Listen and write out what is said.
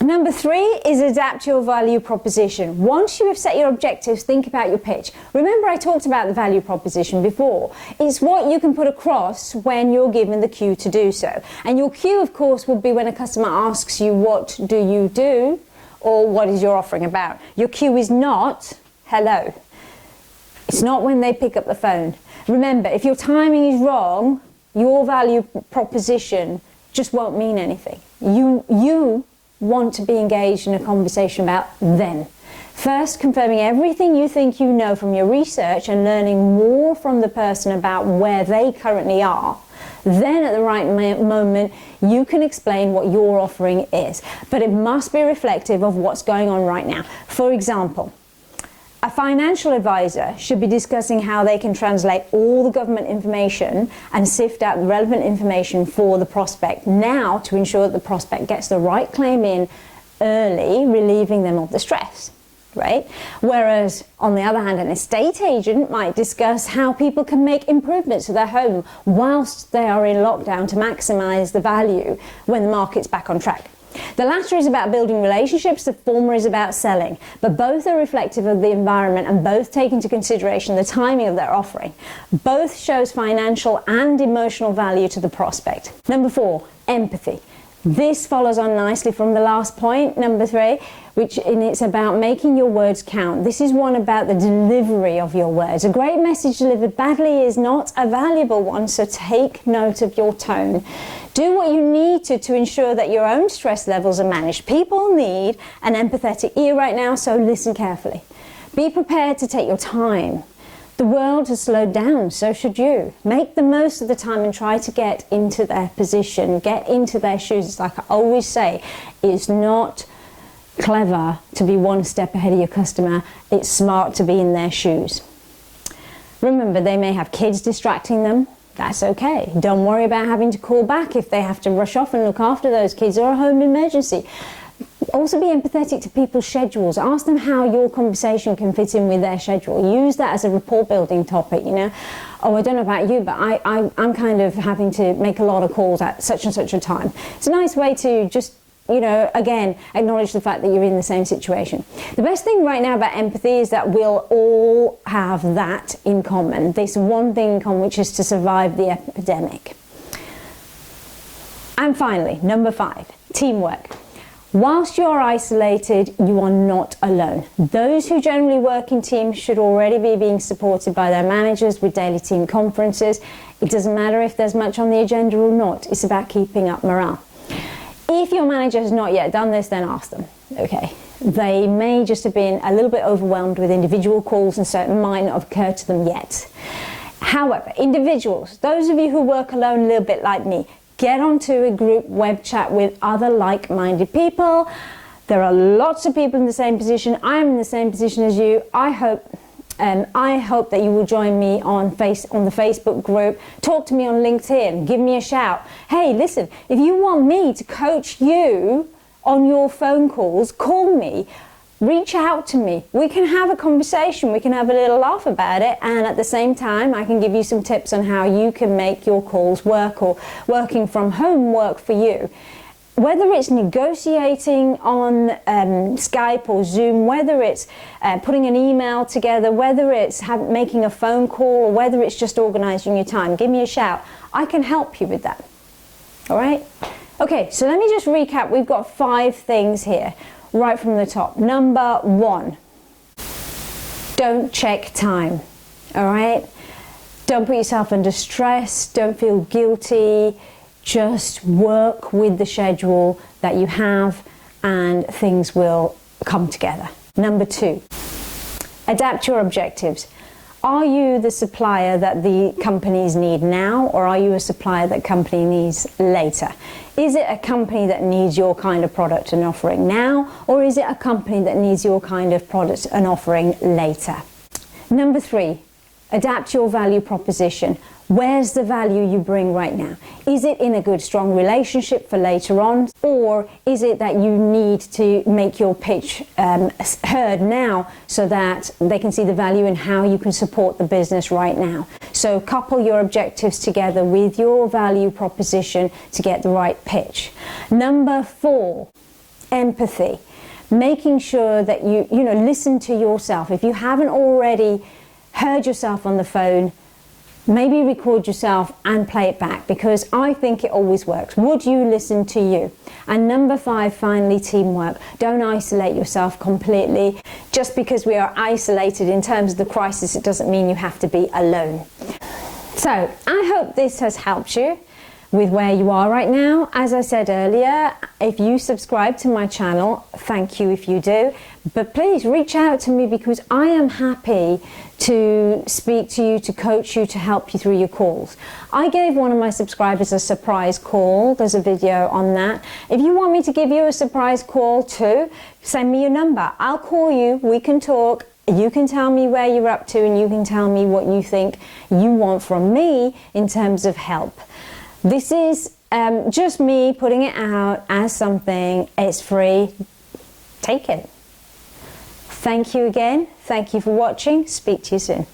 Number 3 is adapt your value proposition. Once you have set your objectives, think about your pitch. Remember, I talked about the value proposition before. It's what you can put across when you're given the cue to do so. And your cue, of course, would be when a customer asks you, what do you do? Or what is your offering about? Your cue is not, hello. It's not when they pick up the phone. Remember, if your timing is wrong, your value proposition just won't mean anything. You want to be engaged in a conversation about then. First, confirming everything you think you know from your research and learning more from the person about where they currently are. Then at the right moment, you can explain what your offering is. But it must be reflective of what's going on right now. For example, a financial advisor should be discussing how they can translate all the government information and sift out the relevant information for the prospect now to ensure that the prospect gets the right claim in early, relieving them of the stress, right? Whereas, on the other hand, an estate agent might discuss how people can make improvements to their home whilst they are in lockdown to maximize the value when the market's back on track. The latter is about building relationships, the former is about selling, but both are reflective of the environment and both take into consideration the timing of their offering. Both shows financial and emotional value to the prospect. Number 4, empathy. This follows on nicely from the last point, number 3, it's about making your words count. This is one about the delivery of your words. A great message delivered badly is not a valuable one, so take note of your tone. Do what you need to ensure that your own stress levels are managed. People need an empathetic ear right now, so listen carefully. Be prepared to take your time. The world has slowed down, so should you. Make the most of the time and try to get into their position, get into their shoes. It's like I always say, it's not clever to be one step ahead of your customer. It's smart to be in their shoes. Remember, they may have kids distracting them. That's okay. Don't worry about having to call back if they have to rush off and look after those kids or a home emergency. Also be empathetic to people's schedules. Ask them how your conversation can fit in with their schedule. Use that as a rapport building topic, you know. Oh, I don't know about you, but I'm kind of having to make a lot of calls at such and such a time. It's a nice way to just, you know, again, acknowledge the fact that you're in the same situation. The best thing right now about empathy is that we'll all have that in common. This one thing in common, which is to survive the epidemic. And finally, number 5, teamwork. Whilst you're isolated, you are not alone. Those who generally work in teams should already be being supported by their managers with daily team conferences. It doesn't matter if there's much on the agenda or not. It's about keeping up morale. If your manager has not yet done this, then ask them, okay? They may just have been a little bit overwhelmed with individual calls and so it might not have occurred to them yet. However, individuals, those of you who work alone a little bit like me, get onto a group web chat with other like-minded people. There are lots of people in the same position. I am in the same position as you. I hope that you will join me on the Facebook group. Talk to me on LinkedIn. Give me a shout. Hey, listen, if you want me to coach you on your phone calls, call me. Reach out to me. We can have a conversation. We can have a little laugh about it. And at the same time, I can give you some tips on how you can make your calls work or working from home work for you. Whether it's negotiating on Skype or Zoom, whether it's putting an email together, whether it's making a phone call, or whether it's just organizing your time, give me a shout. I can help you with that. All right? Okay, so let me just recap. We've got 5 things here. Right from the top. Number 1, don't check time, all right? Don't put yourself under stress, don't feel guilty, just work with the schedule that you have and things will come together. Number 2, adapt your objectives. Are you the supplier that the companies need now, or are you a supplier that company needs later? Is it a company that needs your kind of product and offering now, or is it a company that needs your kind of product and offering later? Number 3, adapt your value proposition. Where's the value you bring right now? Is it in a good, strong relationship for later on? Or is it that you need to make your pitch heard now so that they can see the value in how you can support the business right now? So couple your objectives together with your value proposition to get the right pitch. Number 4, empathy, making sure that you listen to yourself. If you haven't already heard yourself on the phone, maybe record yourself and play it back, because I think it always works. Would you listen to you? And number 5, finally, teamwork. Don't isolate yourself completely. Just because we are isolated in terms of the crisis, it doesn't mean you have to be alone. So I hope this has helped you with where you are right now. As I said earlier, if you subscribe to my channel, thank you if you do, but please reach out to me, because I am happy to speak to you, to coach you, to help you through your calls. I gave one of my subscribers a surprise call. There's a video on that. If you want me to give you a surprise call too, send me your number. I'll call you, we can talk. You can tell me where you're up to, and you can tell me what you think you want from me in terms of help. This is just me putting it out as something. It's free. Take it. Thank you again. Thank you for watching. Speak to you soon.